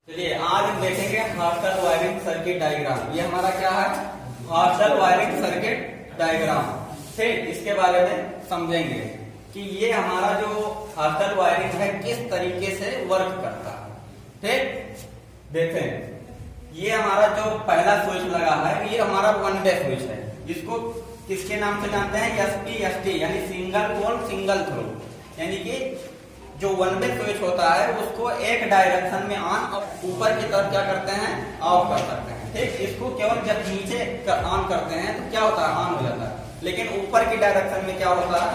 चलिए आज हम देखेंगे हॉस्टल वायरिंग सर्किट डायग्राम। ये हमारा क्या है? Hostel wiring circuit diagram. ठीक, इसके बारे में समझेंगे कि ये हमारा जो हॉस्टल वायरिंग है किस तरीके से वर्क करता है। ठीक, देखें ये हमारा जो पहला स्विच लगा है ये हमारा वन वे स्विच है। इसको किसके नाम से जानते हैं? SPST यानी सिंगल पोल सिंगल थ्रो। यानी कि जो वन वे स्विच होता है उसको एक डायरेक्शन में ऑन और ऊपर की तरफ क्या करते हैं? ऑफ कर सकते हैं। ठीक, इसको केवल जब नीचे ऑन करते हैं तो क्या होता है? ऑन हो जाता है, लेकिन ऊपर की डायरेक्शन में क्या होता है?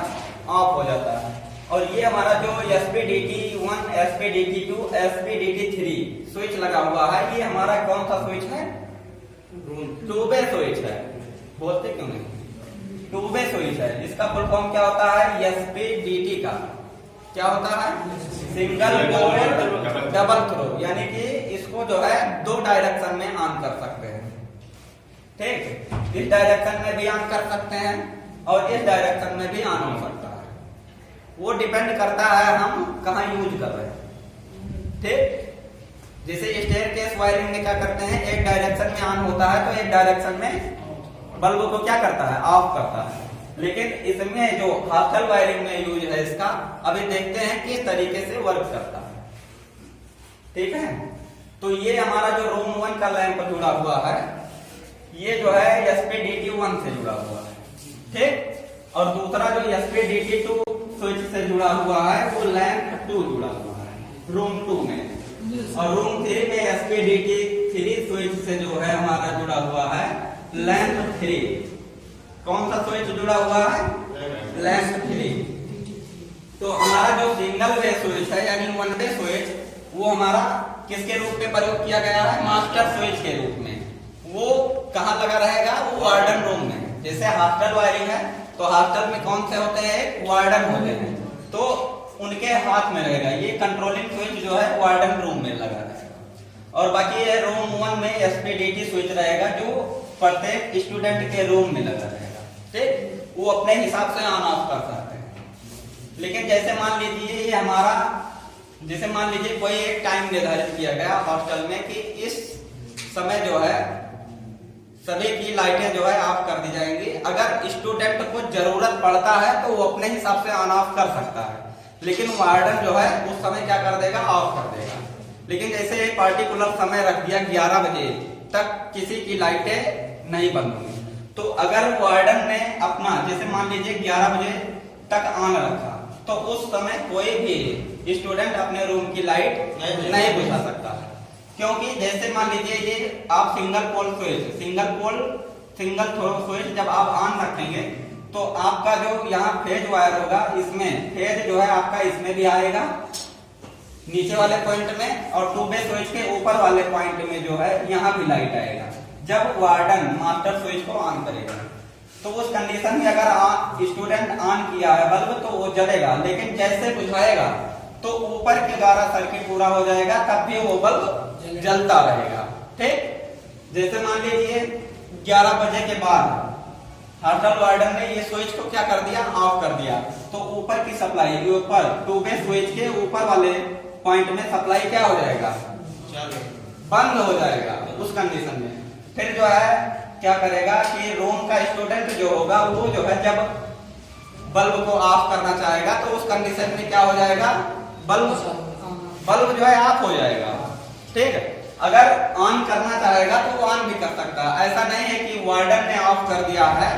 ऑफ हो जाता है। और ये हमारा जो SPDT1, SPDT2, SPDT3 स्विच लगा हुआ है ये हमारा कौन सा स्विच है? टू वे स्विच है। बोलते क्यों नहीं? टू वे स्विच है। इसका फुल फॉर्म क्या होता है? SPDT का क्या होता है? Single pole double throw. यानी कि इसको जो है दो डायरेक्शन में ऑन कर सकते हैं। ठीक, इस डायरेक्शन में भी ऑन कर सकते हैं और इस डायरेक्शन में भी ऑन हो सकता है। वो डिपेंड करता है हम कहाँ यूज कर रहे हैं। ठीक, जैसे स्टेयरकेस वायरिंग में क्या करते हैं? एक डायरेक्शन में ऑन होता है तो एक डायरेक्शन में बल्ब को क्या करता है? ऑफ करता है। लेकिन इसमें जो हॉस्टल वायरिंग में यूज है इसका, अभी देखते हैं किस तरीके से वर्क करता है। ठीक है, तो ये हमारा जो रूम 1 का लैंप जुड़ा हुआ है ये जो है SPDT1 से जुड़ा हुआ है। ठीक, और दूसरा जो SPDT2 स्विच से जुड़ा हुआ है वो लैंप 2 जुड़ा हुआ है रूम 2 में। और रूम 3 में SPDT3 स्विच से जो है हमारा जुड़ा हुआ है लैंप 3। कौन सा स्विच जुड़ा हुआ है? लैंप 3। तो हमारा जो सिंगल वे स्विच है यानी वन वे स्विच वो हमारा किसके रूप में प्रयोग किया गया है? मास्टर स्विच के रूप में। वो कहाँ लगा रहेगा? वो वार्डन रूम में। जैसे हॉस्टल वायरिंग है तो हॉस्टल में कौन से होते हैं? वार्डन होते हैं, तो उनके हाथ में रहेगा। ये कंट्रोलिंग स्विच जो है वार्डन रूम में लगा रहेगा। और बाकी ये रूम 1 में SPDT स्विच रहेगा जो प्रत्येक स्टूडेंट के रूम में लगा रहेगा। ठीक, वो अपने हिसाब से ऑन ऑफ कर सकते हैं। लेकिन जैसे मान लीजिए ये हमारा, जैसे मान लीजिए कोई एक टाइम निर्धारित किया गया हॉस्टल में कि इस समय जो है सभी की लाइटें जो है ऑफ कर दी जाएंगी। अगर स्टूडेंट को जरूरत पड़ता है तो वो अपने हिसाब से ऑन ऑफ कर सकता है, लेकिन वार्डन जो है उस समय क्या कर देगा? ऑफ कर देगा। लेकिन जैसे एक पार्टिकुलर समय रख दिया 11 बजे तक किसी की लाइटें नहीं बंद होंगी, तो अगर वार्डन ने अपना जैसे मान लीजिए 11 बजे तक ऑन रखा तो उस समय कोई भी स्टूडेंट अपने रूम की लाइट नहीं बुझा सकता है। क्योंकि जैसे मान लीजिए ये आप सिंगल थ्रो स्विच जब आप ऑन रखेंगे तो आपका जो यहाँ फेज वायर होगा इसमें फेज जो है आपका इसमें भी आएगा नीचे वाले पॉइंट में, और टू वे स्विच के ऊपर वाले पॉइंट में जो है यहाँ भी लाइट आएगा। जब वार्डन मास्टर स्विच को ऑन करेगा तो उस कंडीशन में अगर स्टूडेंट ऑन किया है बल्ब तो वो जलेगा, लेकिन जैसे बुझाएगा तो ऊपर के द्वारा सर्किट पूरा हो जाएगा, तब भी वो बल्ब जलता रहेगा। ठीक, जैसे मान लीजिए 11 बजे के बाद हॉस्टल वार्डन ने ये स्विच को क्या कर दिया? ऑफ कर दिया, तो ऊपर की सप्लाई ऊपर टू वे स्विच के ऊपर वाले पॉइंट में सप्लाई क्या हो जाएगा? बंद हो जाएगा। उस कंडीशन में फिर जो है क्या करेगा कि रूम का स्टूडेंट जो होगा वो जो है जब बल्ब को ऑफ करना चाहेगा तो उस कंडीशन में क्या हो जाएगा? बल्ब जो है ऑफ हो जाएगा। ठीक है, अगर ऑन करना चाहेगा तो वो ऑन भी कर सकता है। ऐसा नहीं है कि वार्डन ने ऑफ कर दिया है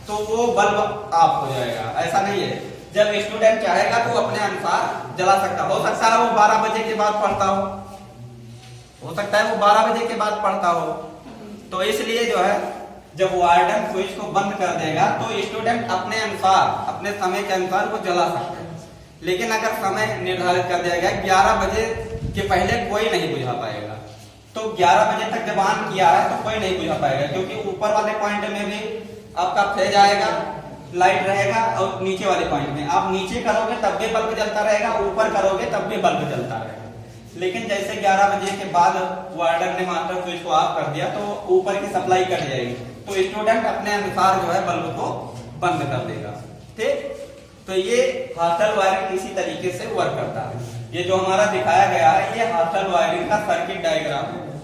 तो वो बल्ब ऑफ हो जाएगा, ऐसा नहीं है। जब स्टूडेंट चाहेगा तो अपने अनुसार जला सकता। हो सकता है वो 12 बजे के बाद पढ़ता हो सकता है वो 12 बजे के बाद पढ़ता हो, तो इसलिए जो है जब वार्डन स्विच को बंद कर देगा तो स्टूडेंट अपने अनुसार अपने समय के अनुसार वो जला सकते हैं। लेकिन अगर समय निर्धारित कर दिया गया 11 बजे के पहले कोई नहीं बुझा पाएगा, तो 11 बजे तक जब ऑन किया है तो कोई नहीं बुझा पाएगा, क्योंकि ऊपर वाले पॉइंट में भी आपका फेज आएगा, लाइट रहेगा, और नीचे वाले पॉइंट में आप नीचे करोगे तब भी बल्ब जलता रहेगा, ऊपर करोगे तब भी बल्ब जलता रहेगा। लेकिन जैसे 11 बजे के बाद वार्डन ने मास्टर स्विच को ऑफ कर दिया तो ऊपर की सप्लाई कट जाएगी, तो स्टूडेंट अपने अनुसार जो है बल्ब को बंद कर देगा। ठीक, तो ये हॉस्टल वायरिंग इसी तरीके से वर्क करता है। ये जो हमारा दिखाया गया है ये हॉस्टल वायरिंग का सर्किट डायग्राम है।